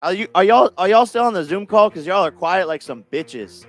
Are y'all still on the Zoom call? Cause y'all are quiet like some bitches.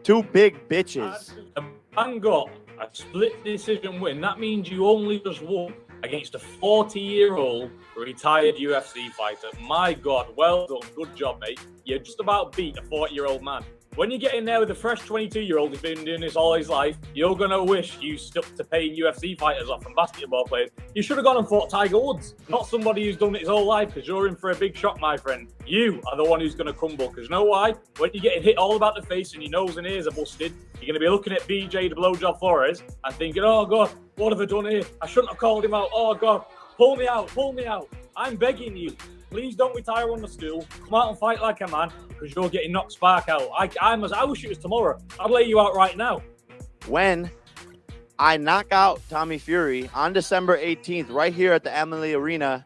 Two big bitches. A man got a split decision win. That means you only just won against a 40-year-old retired UFC fighter. My God, well done. Good job, mate. You just about beat a 40-year-old man. When you get in there with a fresh 22-year-old who's been doing this all his life, you're going to wish you stuck to paying UFC fighters off and basketball players. You should have gone and fought Tiger Woods, not somebody who's done it his whole life, because you're in for a big shock, my friend. You are the one who's going to crumble, because you know why? When you're getting hit all about the face and your nose and ears are busted, you're going to be looking at BJ the Blowjob Flores and thinking, oh, God, what have I done here? I shouldn't have called him out. Oh, God, pull me out, pull me out. I'm begging you. Please don't retire on the stool. Come out and fight like a man, because you're getting knocked spark out. I wish it was tomorrow. I'd lay you out right now. When I knock out Tommy Fury on December 18th, right here at the Emily Arena,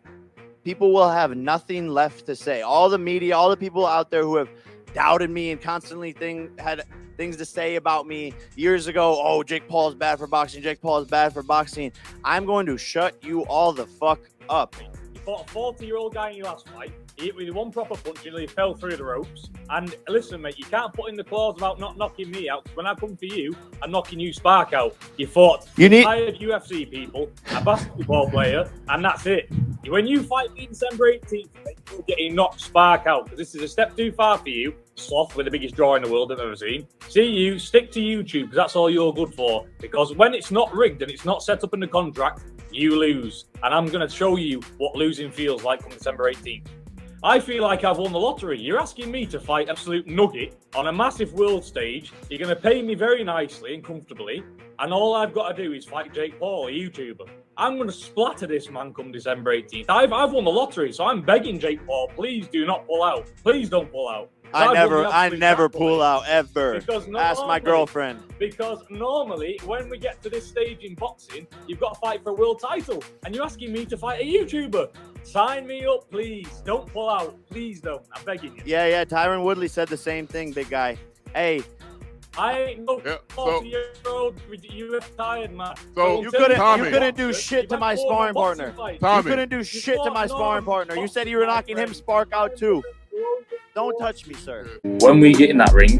people will have nothing left to say. All the media, all the people out there who have doubted me and constantly had things to say about me years ago. Oh, Jake Paul is bad for boxing. Jake Paul is bad for boxing. I'm going to shut you all the fuck up. Fought a 40-year-old guy in your last fight. He hit with one proper punch and he fell through the ropes. And listen, mate, you can't put in the clause about not knocking me out. When I come for you, I'm knocking you spark out. You fought tired UFC people, a basketball player, and that's it. When you fight me December 18th, mate, you're getting knocked spark out, because this is a step too far for you. Sloth with the biggest draw in the world I've ever seen. See you, stick to YouTube, because that's all you're good for. Because when it's not rigged and it's not set up in the contract, you lose. And I'm going to show you what losing feels like on December 18th. I feel like I've won the lottery. You're asking me to fight absolute nugget on a massive world stage. You're going to pay me very nicely and comfortably. And all I've got to do is fight Jake Paul, a YouTuber. I'm going to splatter this man come December 18th. I've won the lottery, so I'm begging Jake Paul, please do not pull out. Please don't pull out. I never pull out ever. Ask my girlfriend. Because normally, when we get to this stage in boxing, you've got to fight for a world title, and you're asking me to fight a YouTuber. Sign me up, please. Don't pull out. Please don't. I'm begging you. Yeah. Tyron Woodley said the same thing, big guy. Hey. I ain't no 40-year-old UFC tired man. So you couldn't do shit to my sparring partner. You couldn't do shit to my sparring partner. You said you were knocking him spark out too. Don't touch me, sir. When we get in that ring,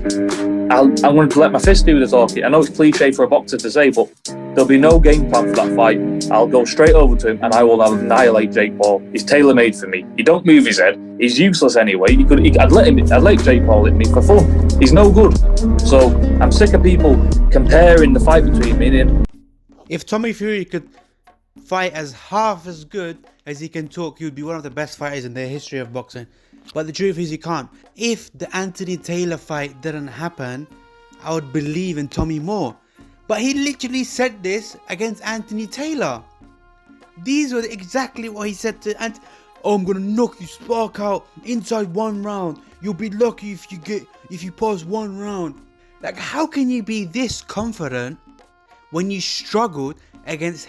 I'm going to let my fist do the talking. I know it's cliche for a boxer to say, but there'll be no game plan for that fight. I'll go straight over to him and I will annihilate Jake Paul. He's tailor-made for me. He don't move his head. He's useless anyway. I'd let Jake Paul hit me for fun. He's no good. So I'm sick of people comparing the fight between me and him. If Tommy Fury could fight as half as good as he can talk, he would be one of the best fighters in the history of boxing. But the truth is he can't. If the Anthony Taylor fight didn't happen, I would believe in Tommy more. But he literally said this against Anthony Taylor. These were exactly what he said to oh, I'm gonna knock you spark out inside one round. You'll be lucky if you pass one round. Like, how can you be this confident when you struggled against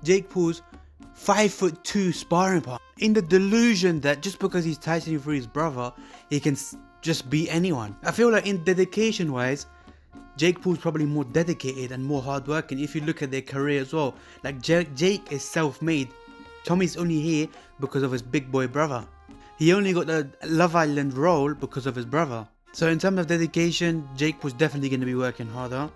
Jake Paul's 5'2" sparring partner? In the delusion that just because he's Tyson Fury's brother, he can just beat anyone. I feel like in dedication wise, Jake Paul's probably more dedicated and more hardworking if you look at their career as well. Like Jake is self-made. Tommy's only here because of his big boy brother. He only got the Love Island role because of his brother. So in terms of dedication, Jake was definitely going to be working harder.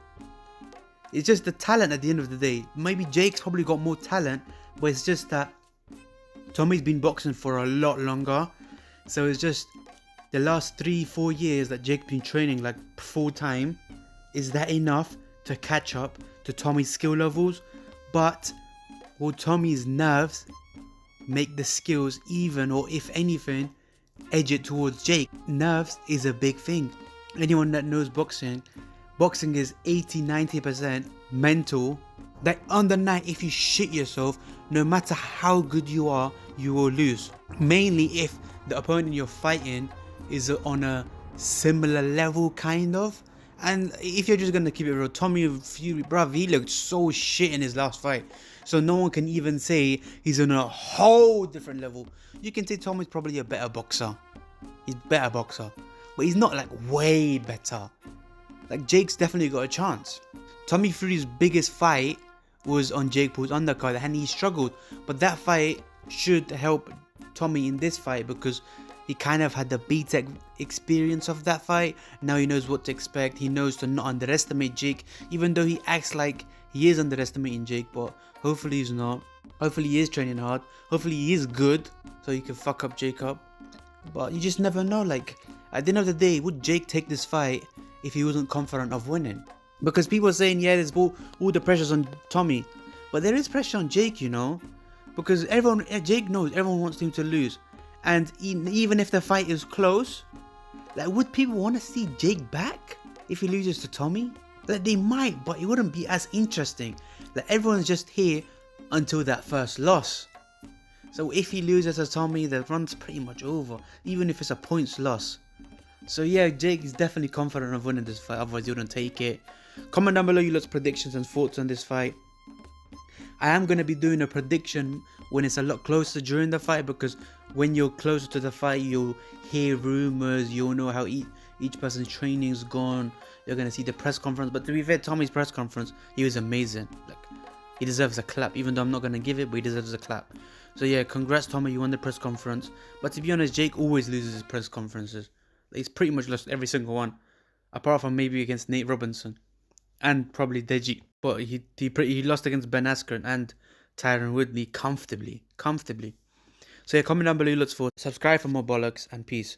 It's just the talent at the end of the day. Maybe Jake's probably got more talent, but it's just that Tommy's been boxing for a lot longer. So it's just the last 3-4 years that Jake's been training like full time. Is that enough to catch up to Tommy's skill levels? But will Tommy's nerves make the skills even, or if anything, edge it towards Jake? Nerves is a big thing. Anyone that knows boxing is 80-90% mental. That on the night, if you shit yourself, no matter how good you are, you will lose. Mainly if the opponent you're fighting is on a similar level, kind of. And if you're just gonna keep it real, Tommy Fury, bruv, he looked so shit in his last fight. So no one can even say he's on a whole different level. You can say Tommy's probably a better boxer. He's a better boxer. But he's not like way better. Like Jake's definitely got a chance. Tommy Fury's biggest fight was on Jake Paul's undercard and he struggled. But that fight should help Tommy in this fight because He kind of had the BTEC experience of that fight. Now he knows what to expect. He knows to not underestimate Jake, even though he acts like he is underestimating Jake, but hopefully he's not. Hopefully he is training hard. Hopefully he is good, so he can fuck up Jake up. But you just never know. Like, at the end of the day, would Jake take this fight if he wasn't confident of winning? Because people are saying, yeah, there's all the pressure's on Tommy. But there is pressure on Jake, you know. Because Jake knows everyone wants him to lose. And even if the fight is close, like, would people want to see Jake back if he loses to Tommy? Like, they might, but it wouldn't be as interesting. Like, everyone's just here until that first loss. So if he loses to Tommy, the run's pretty much over, even if it's a points loss. So yeah, Jake is definitely confident of winning this fight, otherwise he wouldn't take it. Comment down below your lot's predictions and thoughts on this fight. I am going to be doing a prediction when it's a lot closer during the fight, because when you're closer to the fight, you'll hear rumors, you'll know how each person's training's gone, you're going to see the press conference. But to be fair, Tommy's press conference, he was amazing. Like, he deserves a clap, even though I'm not going to give it, but he deserves a clap. So yeah, congrats Tommy, you won the press conference. But to be honest, Jake always loses his press conferences. He's pretty much lost every single one, apart from maybe against Nate Robinson and probably Deji. But he lost against Ben Askren and Tyron Woodley comfortably. So yeah, comment down below your thoughts, subscribe for more bollocks, and peace.